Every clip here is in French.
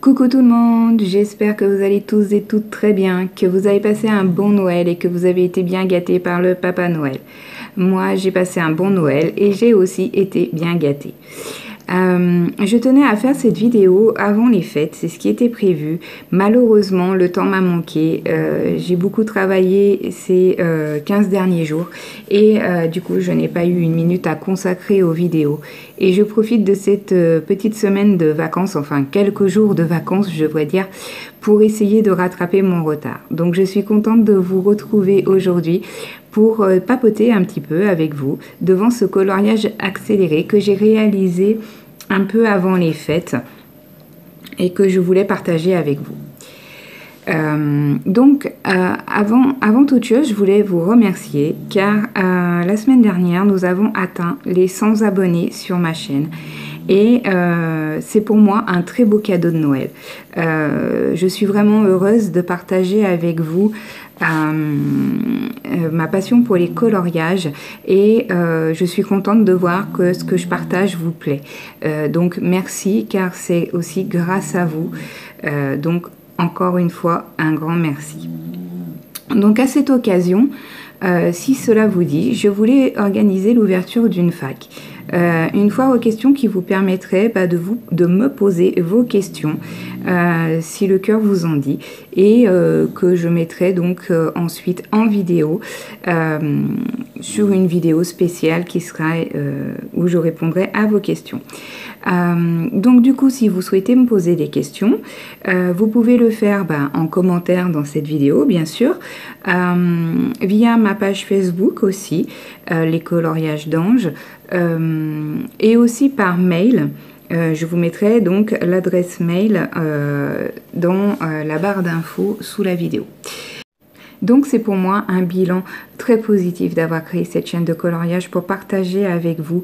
Coucou tout le monde, j'espère que vous allez tous et toutes très bien, que vous avez passé un bon Noël et que vous avez été bien gâtés par le Papa Noël. Moi, j'ai passé un bon Noël et j'ai aussi été bien gâtée. Je tenais à faire cette vidéo avant les fêtes, c'est ce qui était prévu. Malheureusement, le temps m'a manqué. J'ai beaucoup travaillé ces 15 derniers jours et du coup, je n'ai pas eu une minute à consacrer aux vidéos. Et je profite de cette petite semaine de vacances, enfin quelques jours de vacances, je devrais dire, pour essayer de rattraper mon retard. Donc, je suis contente de vous retrouver aujourd'hui pour papoter un petit peu avec vous devant ce coloriage accéléré que j'ai réalisé un peu avant les fêtes et que je voulais partager avec vous. Avant toute chose, je voulais vous remercier car la semaine dernière, nous avons atteint les 100 abonnés sur ma chaîne. Et c'est pour moi un très beau cadeau de Noël. Je suis vraiment heureuse de partager avec vous ma passion pour les coloriages et je suis contente de voir que ce que je partage vous plaît. Donc merci car c'est aussi grâce à vous. Donc encore une fois, un grand merci. Donc à cette occasion, si cela vous dit, je voulais organiser l'ouverture d'une fac. Une foire aux questions qui vous permettrait de me poser vos questions si le cœur vous en dit et que je mettrai donc ensuite en vidéo sur une vidéo spéciale qui sera où je répondrai à vos questions. Donc du coup, si vous souhaitez me poser des questions, vous pouvez le faire en commentaire dans cette vidéo, bien sûr, via ma page Facebook aussi, les coloriages d'anges, et aussi par mail. Je vous mettrai donc l'adresse mail dans la barre d'infos sous la vidéo. Donc c'est pour moi un bilan très positif d'avoir créé cette chaîne de coloriage pour partager avec vous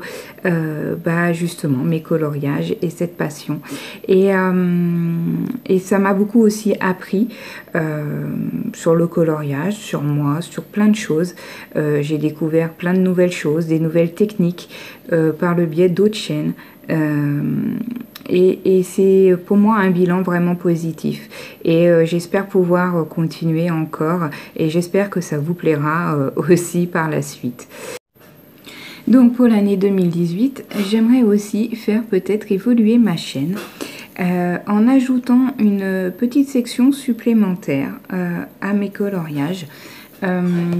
justement mes coloriages et cette passion. Et ça m'a beaucoup aussi appris sur le coloriage, sur moi, sur plein de choses. J'ai découvert plein de nouvelles choses, des nouvelles techniques par le biais d'autres chaînes. Et c'est pour moi un bilan vraiment positif et j'espère pouvoir continuer encore et j'espère que ça vous plaira aussi par la suite. Donc pour l'année 2018, j'aimerais aussi faire peut-être évoluer ma chaîne en ajoutant une petite section supplémentaire à mes coloriages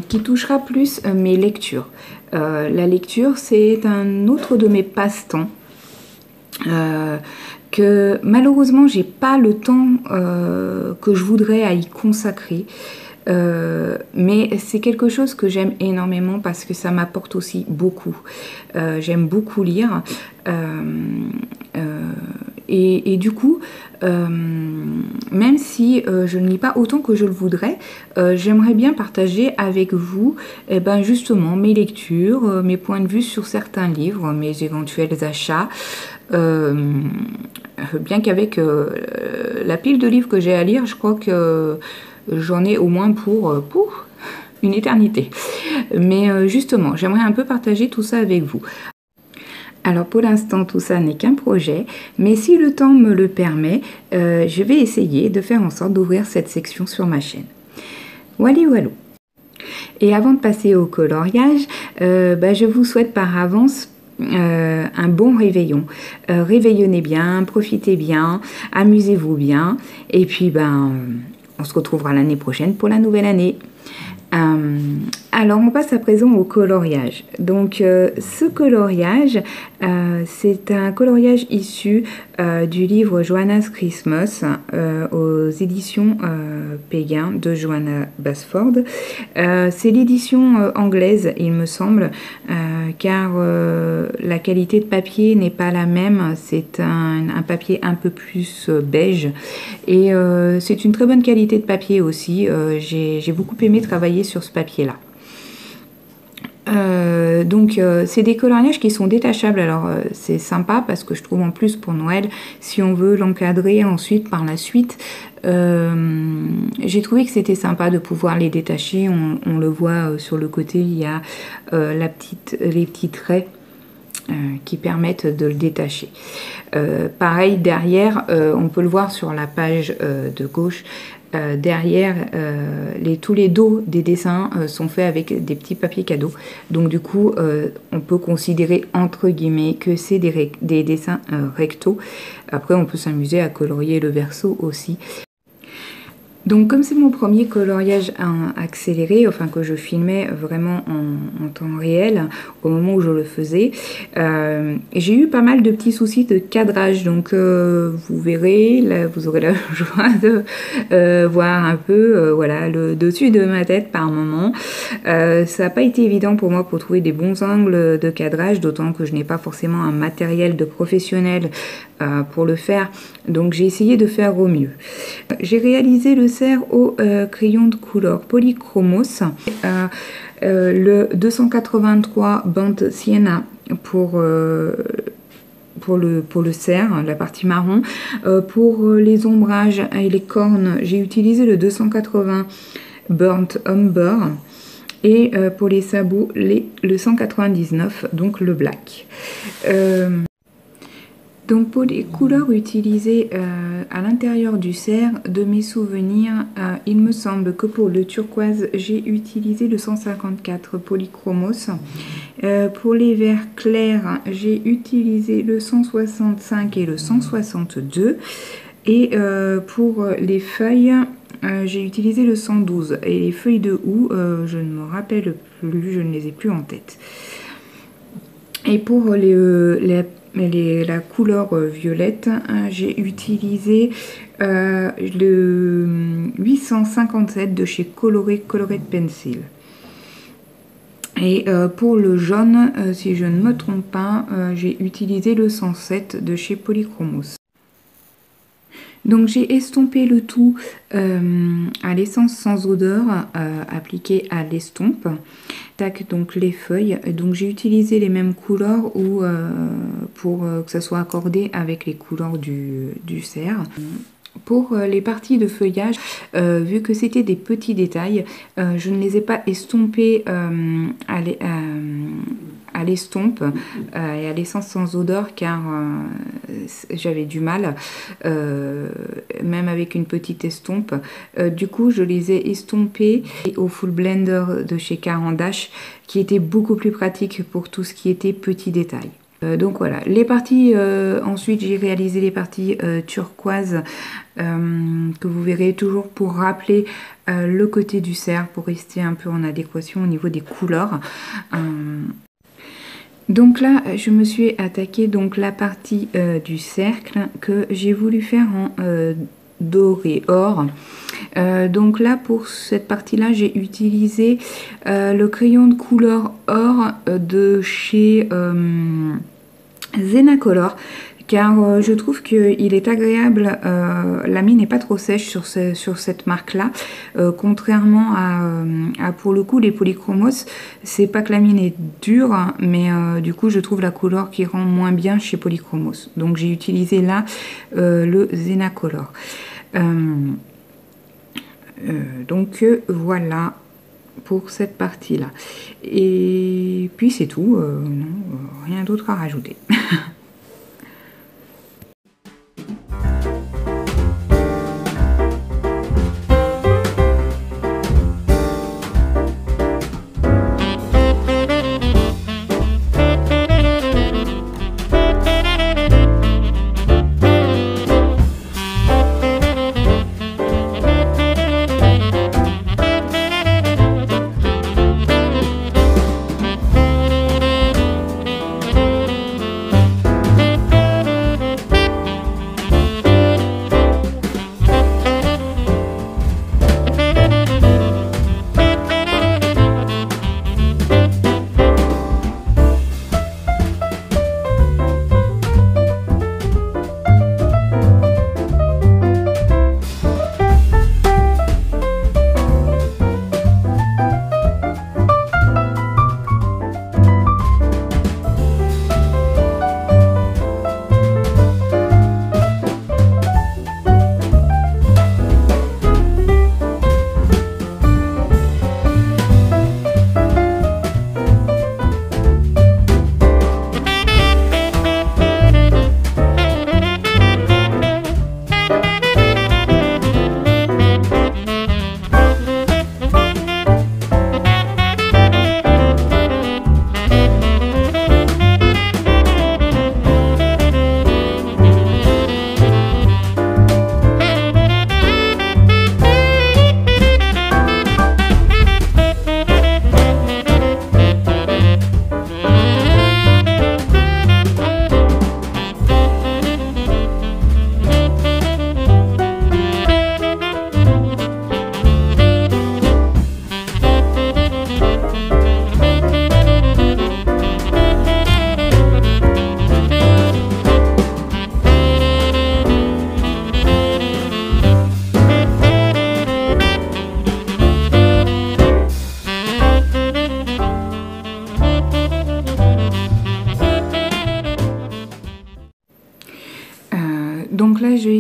qui touchera plus mes lectures. La lecture, c'est un autre de mes passe-temps. Que malheureusement j'ai pas le temps que je voudrais à y consacrer, mais c'est quelque chose que j'aime énormément parce que ça m'apporte aussi beaucoup. J'aime beaucoup lire et du coup même si je ne lis pas autant que je le voudrais, j'aimerais bien partager avec vous justement mes lectures, mes points de vue sur certains livres, mes éventuels achats. Bien qu'avec la pile de livres que j'ai à lire, je crois que j'en ai au moins pour une éternité. Mais justement, j'aimerais un peu partager tout ça avec vous. Alors pour l'instant, tout ça n'est qu'un projet, mais si le temps me le permet, je vais essayer de faire en sorte d'ouvrir cette section sur ma chaîne. Wally walou. Et avant de passer au coloriage, je vous souhaite par avance un bon réveillon. Réveillonnez bien, profitez bien, amusez-vous bien. Et puis, on se retrouvera l'année prochaine pour la nouvelle année. Alors, on passe à présent au coloriage. Donc, ce coloriage, c'est un coloriage issu du livre Joanna's Christmas aux éditions Péguin de Joanna Basford. C'est l'édition anglaise, il me semble, car la qualité de papier n'est pas la même. C'est un papier un peu plus beige et c'est une très bonne qualité de papier aussi. J'ai beaucoup aimé travailler sur ce papier-là. C'est des coloriages qui sont détachables, alors c'est sympa parce que je trouve en plus pour Noël, si on veut l'encadrer ensuite par la suite, j'ai trouvé que c'était sympa de pouvoir les détacher. On le voit sur le côté, il y a les petits traits qui permettent de le détacher. Pareil, derrière, on peut le voir sur la page de gauche, derrière, tous les dos des dessins sont faits avec des petits papiers cadeaux. Donc du coup, on peut considérer entre guillemets que c'est des dessins rectos. Après, on peut s'amuser à colorier le verso aussi. Donc comme c'est mon premier coloriage accéléré, enfin que je filmais vraiment en temps réel au moment où je le faisais, j'ai eu pas mal de petits soucis de cadrage. Donc vous verrez, là vous aurez la joie de voir un peu voilà, le dessus de ma tête par moment. Ça n'a pas été évident pour moi pour trouver des bons angles de cadrage, d'autant que je n'ai pas forcément un matériel de professionnel pour le faire, donc j'ai essayé de faire au mieux. J'ai réalisé le cerf au crayon de couleur Polychromos, le 283 bande Sienna pour le cerf, la partie marron. Pour les ombrages et les cornes, j'ai utilisé le 280 Burnt Umber. Et pour les sabots, le 199, donc le black. Donc pour les couleurs utilisées à l'intérieur du cerf, de mes souvenirs, il me semble que pour le turquoise, j'ai utilisé le 154 Polychromos. Pour les verts clairs, j'ai utilisé le 165 et le 162. Et pour les feuilles, j'ai utilisé le 112. Et les feuilles de houx, je ne me rappelle plus, je ne les ai plus en tête. Et pour la couleur violette, j'ai utilisé le 857 de chez Colored Pencil. Et pour le jaune, si je ne me trompe pas, j'ai utilisé le 107 de chez Polychromos. Donc j'ai estompé le tout à l'essence sans odeur appliquée à l'estompe. Tac, donc les feuilles. Donc j'ai utilisé les mêmes couleurs pour que ça soit accordé avec les couleurs du cerf. Pour les parties de feuillage, vu que c'était des petits détails, je ne les ai pas estompés à l'estompe et à l'essence sans odeur car j'avais du mal, même avec une petite estompe. Du coup, je les ai estompés au Full Blender de chez Caran d'Ache qui était beaucoup plus pratique pour tout ce qui était petits détails. Donc voilà, les parties, ensuite j'ai réalisé les parties turquoise que vous verrez toujours pour rappeler le côté du cerf, pour rester un peu en adéquation au niveau des couleurs. Donc là, je me suis attaquée donc la partie du cercle que j'ai voulu faire en doré or. Donc là, pour cette partie-là, j'ai utilisé le crayon de couleur or de chez Zenacolor, car je trouve qu'il est agréable, la mine n'est pas trop sèche sur cette marque-là, contrairement à pour le coup les Polychromos, c'est pas que la mine est dure, mais du coup je trouve la couleur qui rend moins bien chez Polychromos. Donc j'ai utilisé là le Zenacolor. Donc voilà pour cette partie-là. Et puis c'est tout, non, rien d'autre à rajouter.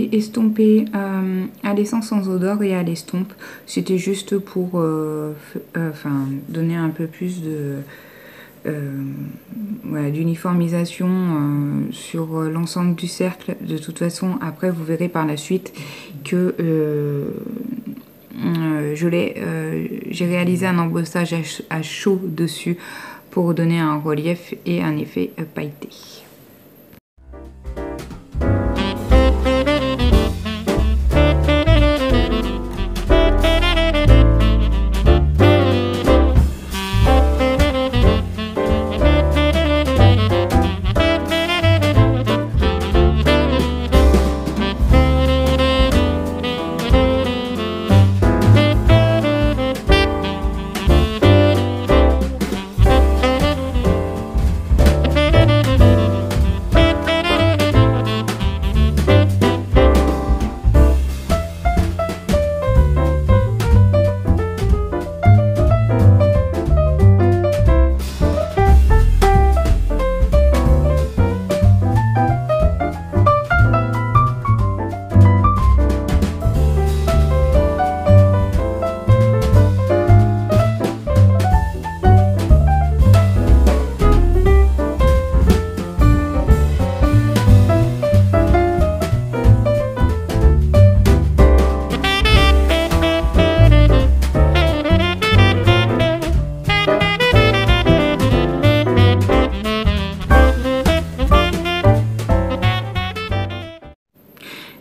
l'ai estompé à l'essence sans odeur et à l'estompe. C'était juste pour donner un peu plus de d'uniformisation sur l'ensemble du cercle. De toute façon, après, vous verrez par la suite que j'ai réalisé un embossage à chaud dessus pour donner un relief et un effet pailleté.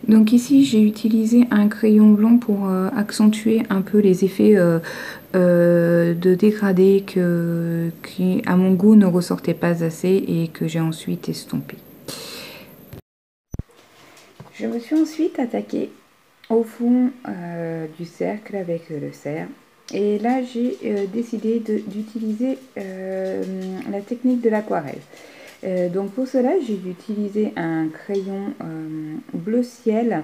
Donc ici j'ai utilisé un crayon blanc pour accentuer un peu les effets de dégradé qui à mon goût ne ressortaient pas assez et que j'ai ensuite estompé. Je me suis ensuite attaquée au fond du cercle avec le cerf et là j'ai décidé d'utiliser la technique de l'aquarelle. Donc pour cela j'ai utilisé un crayon bleu ciel,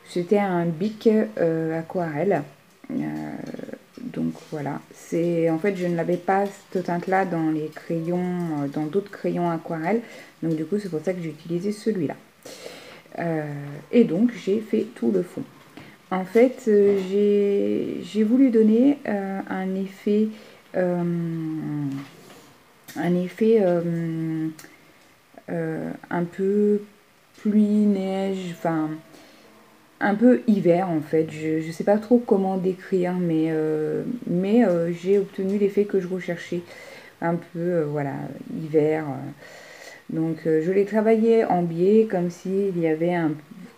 c'était un bic aquarelle, donc voilà, en fait je ne l'avais pas cette teinte là dans les crayons, dans d'autres crayons aquarelle, donc du coup c'est pour ça que j'ai utilisé celui-là. Et donc j'ai fait tout le fond. En fait j'ai voulu donner un effet un peu pluie, neige, enfin un peu hiver en fait. Je sais pas trop comment décrire, mais j'ai obtenu l'effet que je recherchais, un peu voilà, hiver. Donc je l'ai travaillé en biais comme s'il y avait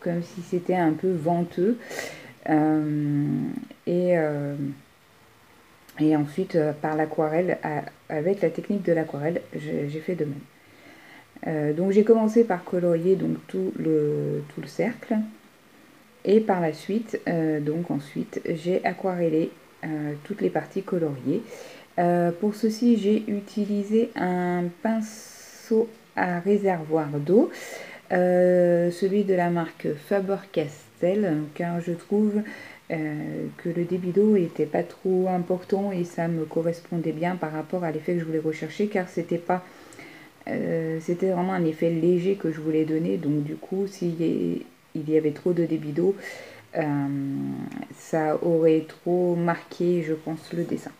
comme si c'était un peu venteux, et ensuite, par l'aquarelle, avec la technique de l'aquarelle, j'ai fait de même. Donc j'ai commencé par colorier donc, tout le cercle. Et par la suite, ensuite, j'ai aquarellé toutes les parties coloriées. Pour ceci, j'ai utilisé un pinceau à réservoir d'eau, celui de la marque Faber-Castell, car je trouve que le débit d'eau n'était pas trop important et ça me correspondait bien par rapport à l'effet que je voulais rechercher, car c'était vraiment un effet léger que je voulais donner. Donc du coup, s'il y avait trop de débit d'eau, ça aurait trop marqué, je pense, le dessin.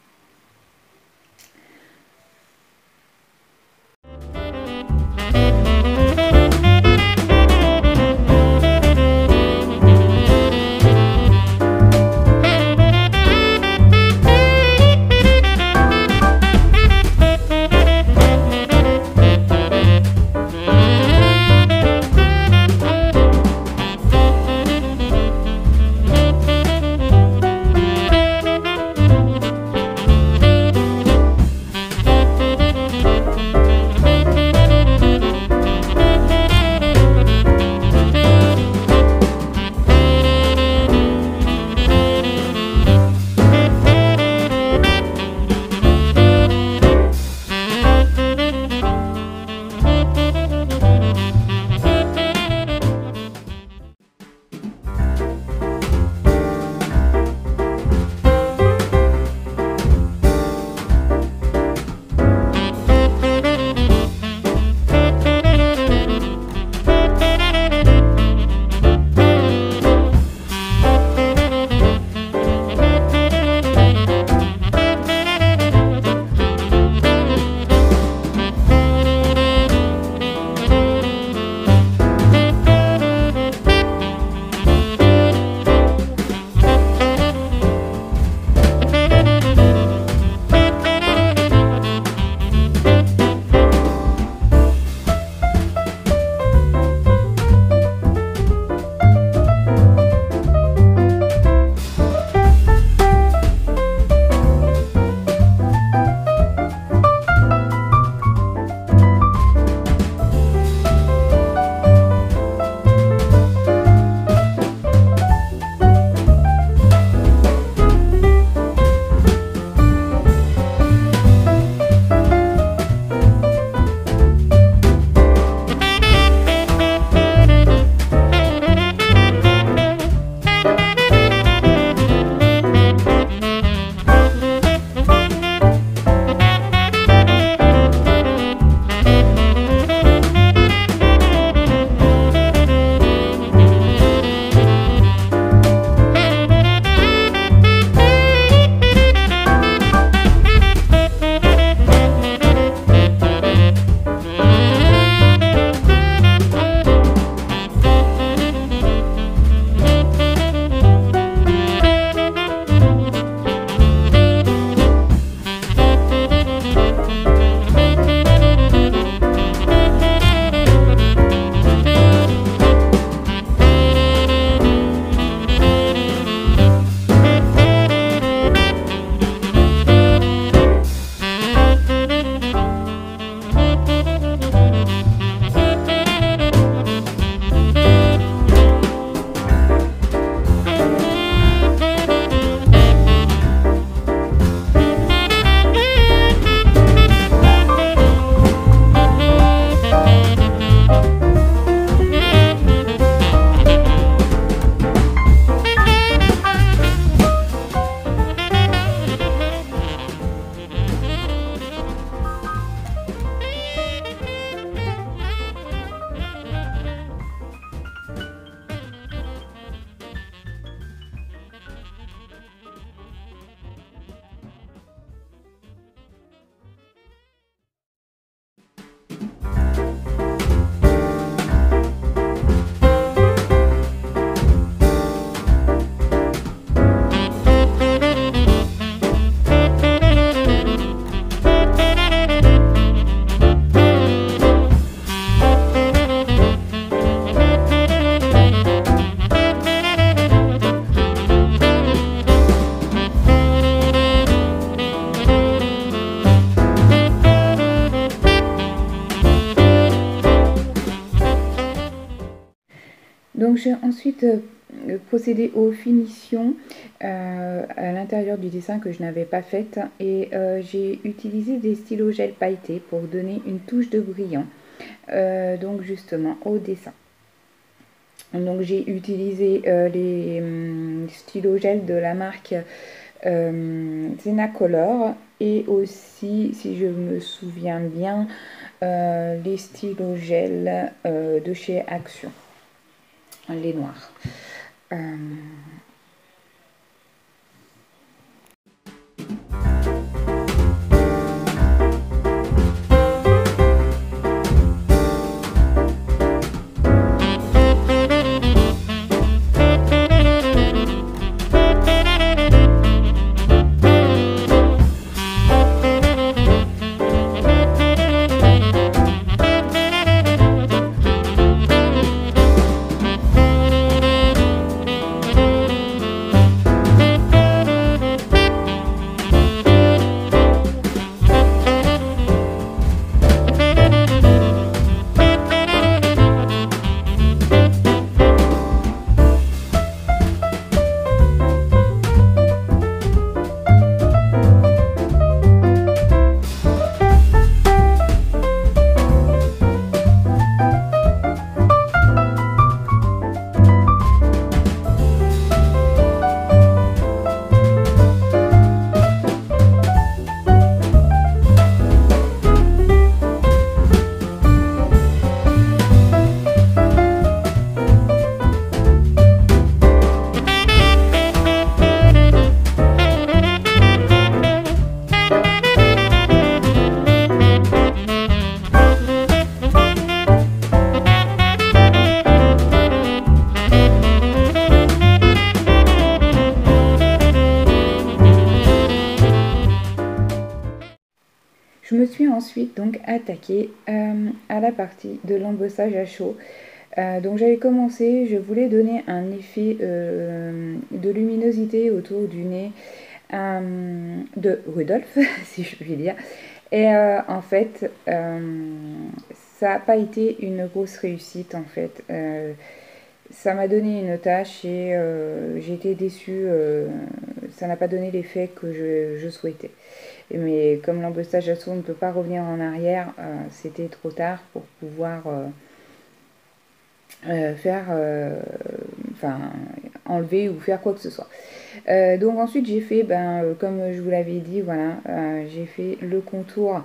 Donc j'ai ensuite procédé aux finitions à l'intérieur du dessin que je n'avais pas faite, et j'ai utilisé des stylos gel pailletés pour donner une touche de brillant donc justement au dessin. Donc j'ai utilisé les stylos gel de la marque Zenacolor, et aussi, si je me souviens bien, les stylos gel de chez Action, les noirs. Je me suis ensuite donc attaquée à la partie de l'embossage à chaud. Donc j'avais commencé, je voulais donner un effet de luminosité autour du nez de Rudolph, si je puis dire. Et en fait, ça n'a pas été une grosse réussite en fait. Ça m'a donné une tâche et j'ai été déçue, ça n'a pas donné l'effet que je souhaitais. Mais comme l'embossage à chaud ne peut pas revenir en arrière, c'était trop tard pour pouvoir enlever ou faire quoi que ce soit. Donc ensuite j'ai fait, comme je vous l'avais dit, voilà, j'ai fait le contour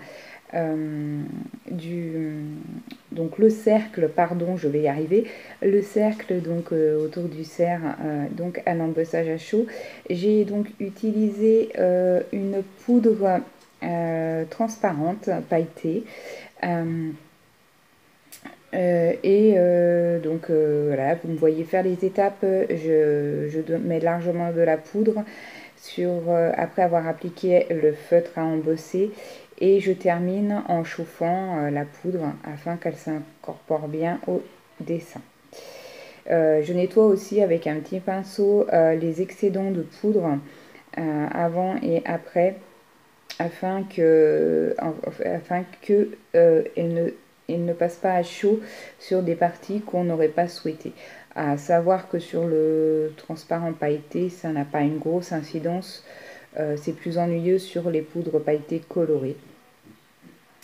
donc le cercle, pardon, je vais y arriver, le cercle donc autour du cerf, donc à l'embossage à chaud. J'ai donc utilisé une poudre transparente pailletée donc voilà, vous me voyez faire les étapes. Je mets largement de la poudre après avoir appliqué le feutre à embosser, et je termine en chauffant la poudre afin qu'elle s'incorpore bien au dessin. Je nettoie aussi avec un petit pinceau les excédents de poudre avant et après, afin que elle ne passe pas à chaud sur des parties qu'on n'aurait pas souhaité. À savoir que sur le transparent pailleté, ça n'a pas une grosse incidence. C'est plus ennuyeux sur les poudres pailletées colorées.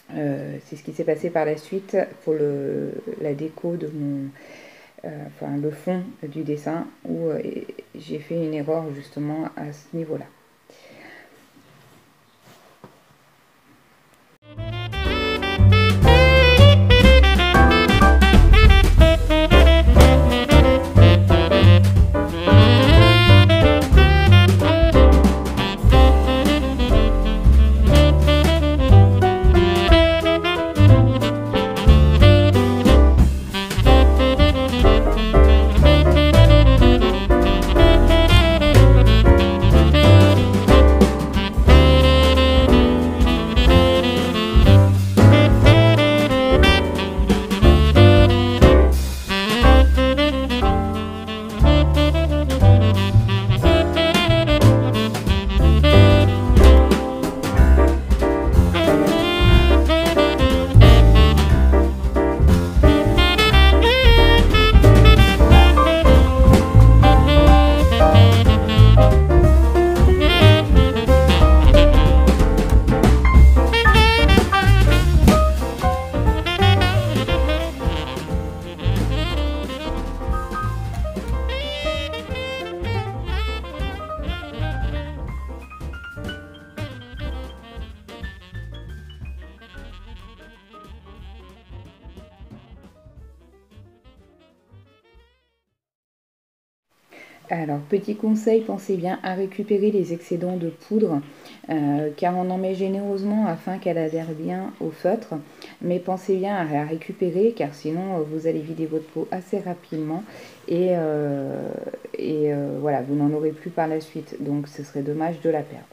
C'est ce qui s'est passé par la suite pour la déco de le fond du dessin, où j'ai fait une erreur justement à ce niveau-là. Alors, petit conseil, pensez bien à récupérer les excédents de poudre, car on en met généreusement afin qu'elle adhère bien au feutre. Mais pensez bien à la récupérer, car sinon vous allez vider votre pot assez rapidement et voilà, vous n'en aurez plus par la suite. Donc, ce serait dommage de la perdre.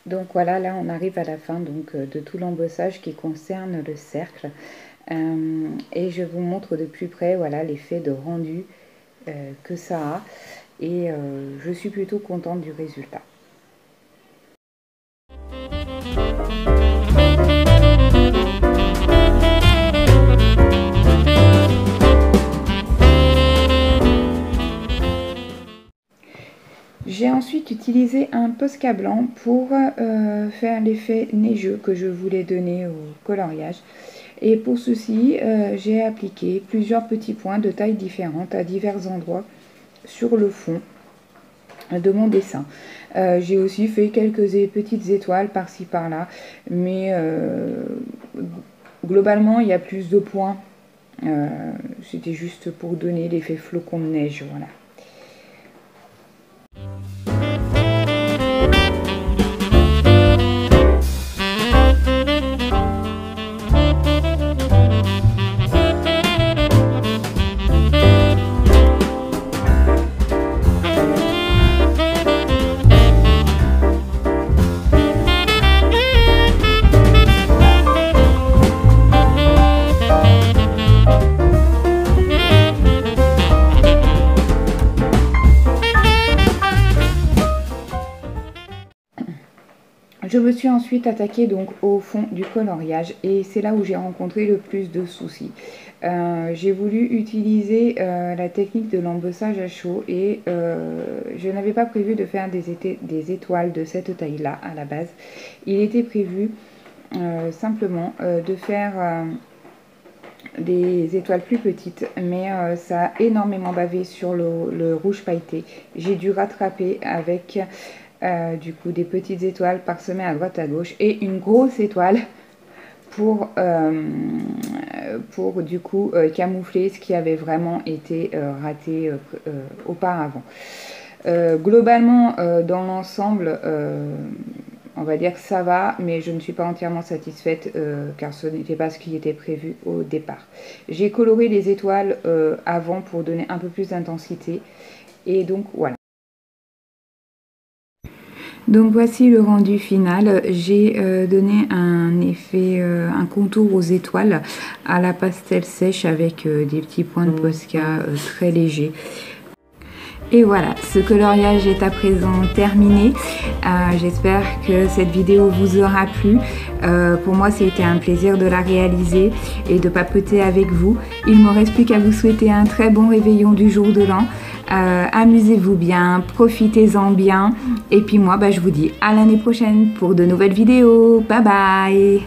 Donc voilà, là on arrive à la fin donc, de tout l'embossage qui concerne le cercle. Et je vous montre de plus près voilà, l'effet de rendu que ça a. Et je suis plutôt contente du résultat. J'ai ensuite utilisé un Posca blanc pour faire l'effet neigeux que je voulais donner au coloriage. Et pour ceci, j'ai appliqué plusieurs petits points de tailles différentes à divers endroits sur le fond de mon dessin. J'ai aussi fait quelques petites étoiles par-ci par-là, mais globalement il y a plus de points. C'était juste pour donner l'effet flocon de neige, voilà. Je me suis ensuite attaquée donc au fond du coloriage et c'est là où j'ai rencontré le plus de soucis. J'ai voulu utiliser la technique de l'embossage à chaud et je n'avais pas prévu de faire des étoiles de cette taille-là à la base. Il était prévu simplement de faire des étoiles plus petites, mais ça a énormément bavé sur le rouge pailleté. J'ai dû rattraper avec du coup des petites étoiles parsemées à droite à gauche et une grosse étoile pour du coup camoufler ce qui avait vraiment été raté auparavant. Globalement dans l'ensemble on va dire que ça va, mais je ne suis pas entièrement satisfaite car ce n'était pas ce qui était prévu au départ. J'ai coloré les étoiles avant pour donner un peu plus d'intensité et donc voilà. Donc voici le rendu final. J'ai donné un effet, un contour aux étoiles à la pastel sèche avec des petits points de Posca très légers. Et voilà, ce coloriage est à présent terminé. J'espère que cette vidéo vous aura plu. Pour moi, c'était un plaisir de la réaliser et de papoter avec vous. Il ne me reste plus qu'à vous souhaiter un très bon réveillon du jour de l'an. Amusez-vous bien, profitez-en bien. Et puis moi, je vous dis à l'année prochaine pour de nouvelles vidéos. Bye bye!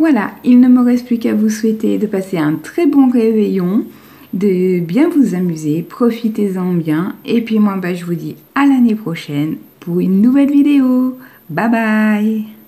Voilà, il ne me reste plus qu'à vous souhaiter de passer un très bon réveillon, de bien vous amuser, profitez-en bien. Et puis moi, je vous dis à l'année prochaine pour une nouvelle vidéo. Bye bye!